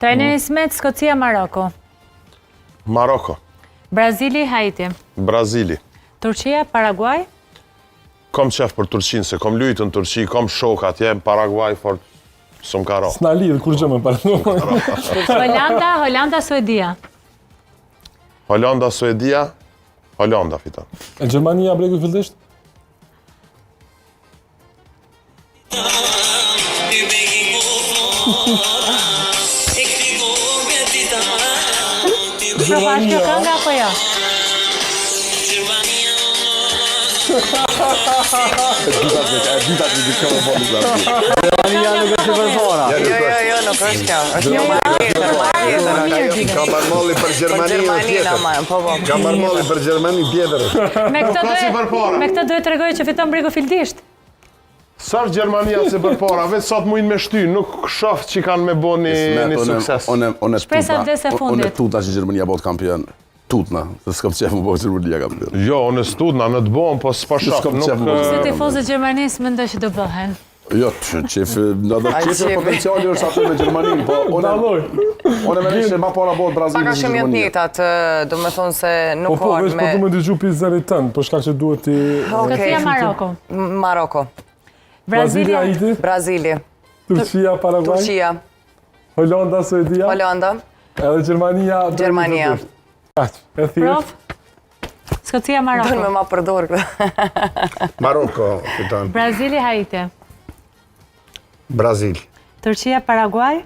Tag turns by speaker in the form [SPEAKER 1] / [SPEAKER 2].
[SPEAKER 1] Trajneri Smet, Skocia, Maroko.
[SPEAKER 2] Maroko.
[SPEAKER 1] Brazili, Haiti.
[SPEAKER 2] Brazili.
[SPEAKER 1] Turqia, Paraguaj.
[SPEAKER 2] Kom qef për Turqinë, se kom lujtë në Turqi, kom shok atje, Paraguaj, fort, s'm ka ro.
[SPEAKER 3] S'na lidh kur gjë më parë.
[SPEAKER 1] Holanda, Suedia.
[SPEAKER 2] Holanda, Suedia, Holanda fiton.
[SPEAKER 3] E Gjermania bregu fillisht?
[SPEAKER 1] Provash kjo kënga apo jo?
[SPEAKER 4] Gjermania nuk është përpara.
[SPEAKER 5] Jo, nuk është kjo. Është një marrë.
[SPEAKER 6] Ka marmolli për Gjermani tjetër. Ka marmolli për Gjermani tjetër.
[SPEAKER 1] Me këtë duhet të tregoj që fiton bregu fildisht.
[SPEAKER 2] Sa është Gjermania se për para, vetë sot mujnë me shty, nuk shoft që kanë me bo një sukses.
[SPEAKER 1] Shpresat vdes e fundit.
[SPEAKER 4] Unë tuta që Gjermania bëhet kampion. Tutna, se s'kam qef më bëhet Gjermania kampion.
[SPEAKER 2] Jo, unë stutna, në të bohën, po s'pa shoft.
[SPEAKER 1] Se tifozët Gjermanisë mendoj që do bëhen.
[SPEAKER 4] Jo, qef, edhe qef potenciali është atë me Gjermaninë, po unë me që ma para bëhet Brazili
[SPEAKER 5] Paka shumë jetë njëtat, do me thonë se nuk
[SPEAKER 3] Po,
[SPEAKER 5] orë
[SPEAKER 3] veç po du me digju pizzerit tënë, për shkak që duhet ti...
[SPEAKER 1] Skocia, Maroko.
[SPEAKER 5] Maroko.
[SPEAKER 3] Brazili, Haiti,
[SPEAKER 5] Brazili.
[SPEAKER 3] Turqia, Paraguaj,
[SPEAKER 5] Turqia.
[SPEAKER 3] Holanda, Suedia,
[SPEAKER 5] Holanda.
[SPEAKER 3] edhe Gjermania.
[SPEAKER 5] Gjermania.
[SPEAKER 3] Aq, e thjesht.
[SPEAKER 1] Prof. Skocia,
[SPEAKER 5] Dojnë me
[SPEAKER 1] Maroko.
[SPEAKER 5] ma përdor këtë.
[SPEAKER 6] Maroko fiton.
[SPEAKER 1] Brazili, Haiti.
[SPEAKER 6] Brazil.
[SPEAKER 1] Turqia, Paraguaj.